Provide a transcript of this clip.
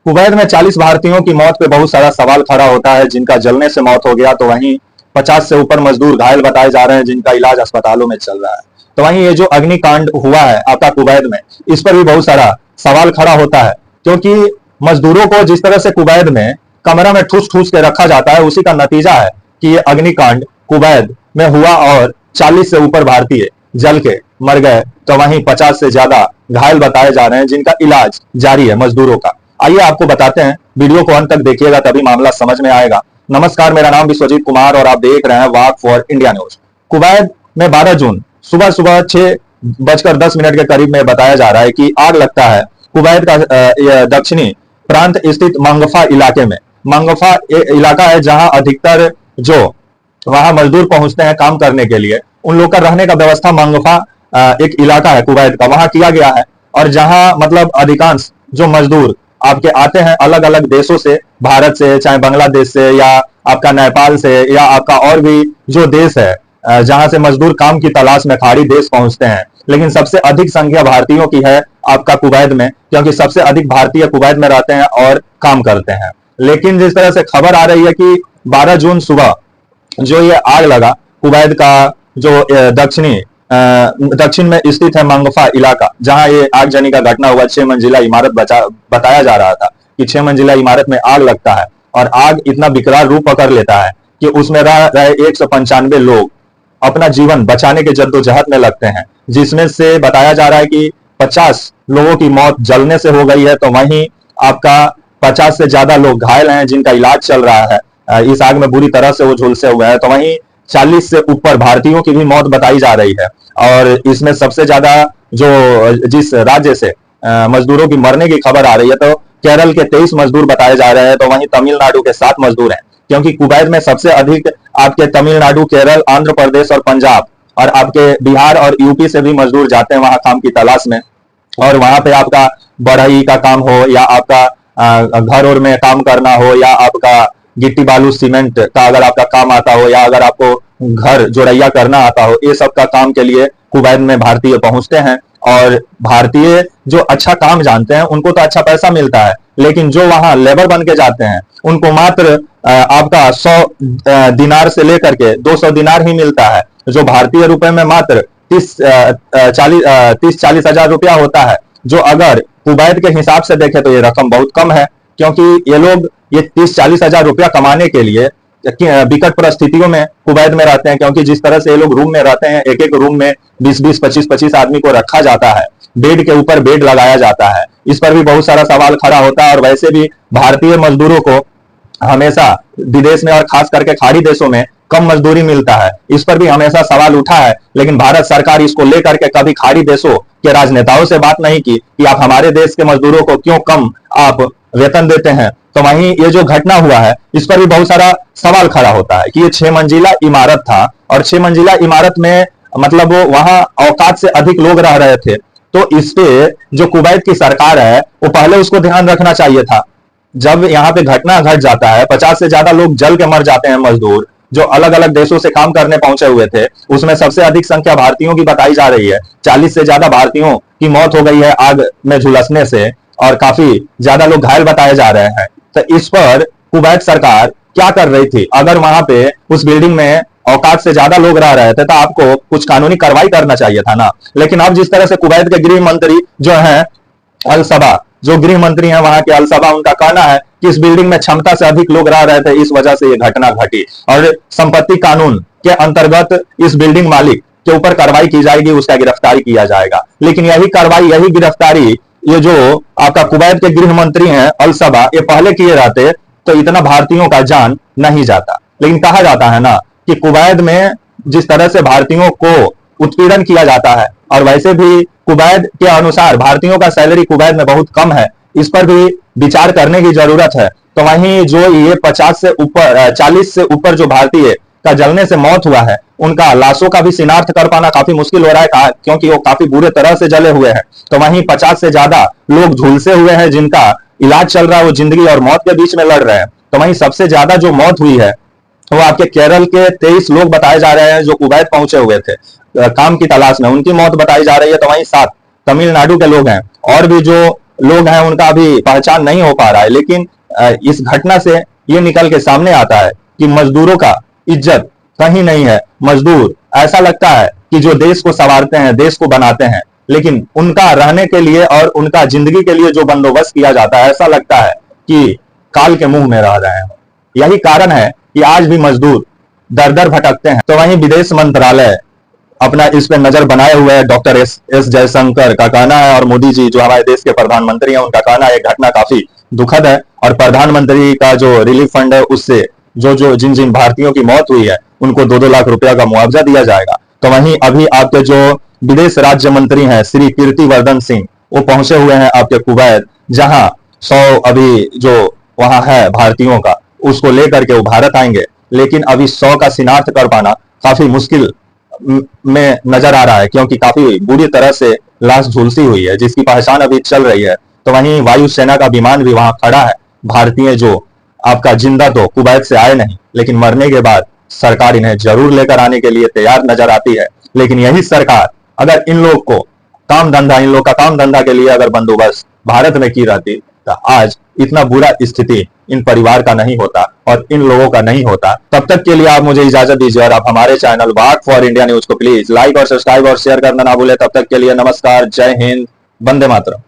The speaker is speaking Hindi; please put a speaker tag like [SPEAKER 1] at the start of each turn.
[SPEAKER 1] कुवैत में 40 भारतीयों की मौत पे बहुत सारा सवाल खड़ा होता है, जिनका जलने से मौत हो गया, तो वहीं 50 से ऊपर मजदूर घायल बताए जा रहे हैं, जिनका इलाज अस्पतालों में चल रहा है। तो वहीं ये जो अग्निकांड हुआ है आपका कुवैत में, इस पर भी बहुत सारा सवाल खड़ा होता है, क्योंकि मजदूरों को जिस तरह से कुवैत में कमरा में ठूस ठूस के रखा जाता है, उसी का नतीजा है कि ये अग्निकांड कुवैत में हुआ और 40 से ऊपर भारतीय जल के मर गए। तो वहीं 50 से ज्यादा घायल बताए जा रहे हैं, जिनका इलाज जारी है मजदूरों का। आइए आपको बताते हैं, वीडियो को अंत तक देखिएगा तभी मामला समझ में आएगा। नमस्कार, मेरा नाम विश्वजीत कुमार और आप देख रहे हैं वाक फॉर इंडिया न्यूज। कुवैत में 12 जून सुबह सुबह 6:10 के करीब में बताया जा रहा है कि आग लगता है कुवैत का दक्षिणी प्रांत स्थित मंगफा इलाके में। मंगफा इलाका है जहां अधिकतर जो वहां मजदूर पहुंचते हैं काम करने के लिए, उन लोग का रहने का व्यवस्था मंगफा एक इलाका है कुवैत का, वहां किया गया है। और जहां मतलब अधिकांश जो मजदूर आपके आते हैं अलग अलग देशों से, भारत से, चाहे बांग्लादेश से, या आपका नेपाल से, या आपका और भी जो देश है जहां से मजदूर काम की तलाश में खाड़ी देश पहुंचते हैं। लेकिन सबसे अधिक संख्या भारतीयों की है आपका कुवैत में, क्योंकि सबसे अधिक भारतीय कुवैत में रहते हैं और काम करते हैं। लेकिन जिस तरह से खबर आ रही है कि 12 जून सुबह जो ये आग लगा कुवैत का जो दक्षिण में स्थित है मंगफा इलाका, जहां ये आगजनी का घटना हुआ, 6 मंजिला इमारत बताया जा रहा था कि 6 मंजिला इमारत में आग लगता है और आग इतना विकराल रूप पकड़ लेता है कि उसमें रह रहे 195 लोग अपना जीवन बचाने के जद्दोजहद में लगते हैं, जिसमें से बताया जा रहा है कि 50 लोगों की मौत जलने से हो गई है। तो वहीं आपका 50 से ज्यादा लोग घायल हैं, जिनका इलाज चल रहा है। इस आग में बुरी तरह से वो झुलसे हुए हैं। तो वहीं 40 से ऊपर भारतीयों की भी मौत बताई जा रही है। और इसमें सबसे ज्यादा जो जिस राज्य से मजदूरों की मरने की खबर आ रही है, तो केरल के 23 मजदूर बताए जा रहे हैं। तो वहीं तमिलनाडु के 7 मजदूर हैं, क्योंकि कुवैत में सबसे अधिक आपके तमिलनाडु, केरल, आंध्र प्रदेश और पंजाब और आपके बिहार और यूपी से भी मजदूर जाते हैं वहां काम की तलाश में। और वहां पे आपका बढ़ई का काम हो, या आपका घर और में काम करना हो, या आपका गिट्टी बालू सीमेंट का अगर आपका काम आता हो, या अगर आपको घर जोड़ैया करना आता हो, ये सब का काम के लिए कुवैत में भारतीय पहुंचते हैं। और भारतीय जो अच्छा काम जानते हैं उनको तो अच्छा पैसा मिलता है, लेकिन जो वहां लेबर बन के जाते हैं उनको मात्र आपका 100 दिनार से लेकर के 200 दिनार ही मिलता है, जो भारतीय रुपए में मात्र 30-40 हजार रुपया होता है। जो अगर कुवैत के हिसाब से देखें तो ये रकम बहुत कम है, क्योंकि ये लोग ये 30-40 हजार रुपया कमाने के लिए विकट परिस्थितियों में कुवैत में रहते हैं। क्योंकि जिस तरह से ये लोग रूम में रहते हैं, एक एक रूम में 20-20, 25-25 आदमी को रखा जाता है, बेड के ऊपर बेड लगाया जाता है। इस पर भी बहुत सारा सवाल खड़ा होता है। और वैसे भी भारतीय मजदूरों को हमेशा विदेश में और खास करके खाड़ी देशों में कम मजदूरी मिलता है, इस पर भी हमेशा सवाल उठा है। लेकिन भारत सरकार इसको लेकर के कभी खाड़ी देशों के राजनेताओं से बात नहीं की कि आप हमारे देश के मजदूरों को क्यों कम आप वेतन देते हैं। तो वहीं ये जो घटना हुआ है, इस पर भी बहुत सारा सवाल खड़ा होता है कि ये 6 मंजिला इमारत था, और 6 मंजिला इमारत में मतलब वहां औकात से अधिक लोग रह रहे थे। तो इस पे जो कुवैत की सरकार है वो पहले उसको ध्यान रखना चाहिए था। जब यहाँ पे घटना घट जाता है, 50 से ज्यादा लोग जल के मर जाते हैं मजदूर, जो अलग अलग देशों से काम करने पहुंचे हुए थे, उसमें सबसे अधिक संख्या भारतीयों की बताई जा रही है। 40 से ज्यादा भारतीयों की मौत हो गई है आग में झुलसने से, और काफी ज्यादा लोग घायल बताए जा रहे हैं। तो इस पर कुवैत सरकार क्या कर रही थी? अगर वहां पे उस बिल्डिंग में औकात से ज्यादा लोग रह रहे थे तो आपको कुछ कानूनी कार्रवाई करना चाहिए था ना। लेकिन अब जिस तरह से कुवैत के गृह मंत्री जो है अल सबा, जो गृह मंत्री हैं वहां के अल सबा, उनका कहना है कि इस बिल्डिंग में क्षमता से अधिक लोग रह रहे थे, इस वजह से ये घटना घटी, और संपत्ति कानून के अंतर्गत इस बिल्डिंग मालिक के ऊपर कार्रवाई की जाएगी, उसका गिरफ्तारी किया जाएगा। लेकिन यही कार्रवाई, यही गिरफ्तारी ये जो आपका कुवैत के गृह मंत्री हैं अल सबा, ये पहले किए रहते तो इतना भारतीयों का जान नहीं जाता। लेकिन कहा जाता है ना कि कुवैत में जिस तरह से भारतीयों को उत्पीड़न किया जाता है, और वैसे भी कुवैत के अनुसार भारतीयों का सैलरी कुवैत में बहुत कम है, इस पर भी विचार करने की जरूरत है। तो वहीं जो ये 50 से ऊपर 40 से ऊपर जो भारतीय का जलने से मौत हुआ है, उनका लाशों का भी शिनाख्त कर पाना काफी मुश्किल हो रहा है, क्योंकि वो काफी बुरे तरह से जले हुए हैं। तो वहीं 50 से ज्यादा लोग झुलसे हुए हैं, जिनका इलाज चल रहा है, वो जिंदगी और मौत के बीच में लड़ रहे हैं। तो वहीं सबसे ज्यादा जो मौत हुई है वो आपके केरल के 23 लोग बताए जा रहे हैं, जो कुवैत पहुंचे हुए थे काम की तलाश में, उनकी मौत बताई जा रही है। तो वहीं 7 तमिलनाडु के लोग हैं, और भी जो लोग हैं उनका अभी पहचान नहीं हो पा रहा है। लेकिन इस घटना से ये निकल के सामने आता है कि मजदूरों का इज्जत कहीं नहीं है। मजदूर ऐसा लगता है कि जो देश को संवारते हैं, देश को बनाते हैं, लेकिन उनका रहने के लिए और उनका जिंदगी के लिए जो बंदोबस्त किया जाता है, ऐसा लगता है कि काल के मुंह में रह रहे हैं। यही कारण है कि आज भी मजदूर दर दर भटकते हैं। तो वहीं विदेश मंत्रालय अपना इस पे नजर बनाए हुए है। डॉक्टर एस जयशंकर का कहना है और मोदी जी जो हमारे देश के प्रधानमंत्री हैं उनका कहना है घटना काफी दुखद है और प्रधानमंत्री का जो रिलीफ फंड है उससे जिन जिन भारतीयों की मौत हुई है उनको 2-2 लाख रुपया का मुआवजा दिया जाएगा। तो वहीं अभी आपके जो विदेश राज्य मंत्री हैं श्री कीर्तिवर्धन सिंह, वो पहुंचे हुए हैं आपके कुवैत, जहां 100 अभी जो वहां है भारतीयों का उसको लेकर के वो भारत आएंगे। लेकिन अभी 100 का शिनाख्त कर पाना काफी मुश्किल में नजर आ रहा है, क्योंकि काफी बुरी तरह से लाश झुलसी हुई है जिसकी पहचान अभी चल रही है। तो वहीं वायुसेना का विमान भी वहां खड़ा है भारतीय, जो आपका जिंदा तो कुवैत से आए नहीं, लेकिन मरने के बाद सरकार इन्हें जरूर लेकर आने के लिए तैयार नजर आती है। लेकिन यही सरकार अगर इन लोग का काम धंधा के लिए अगर बंदोबस्त भारत में की रहती तो आज इतना बुरा स्थिति इन परिवार का नहीं होता और इन लोगों का नहीं होता। तब तक के लिए आप मुझे इजाजत दीजिए और आप हमारे channel walk for India news को प्लीज लाइक और सब्सक्राइब और शेयर करना ना भूले। तब तक के लिए नमस्कार, जय हिंद, वंदे मातरम।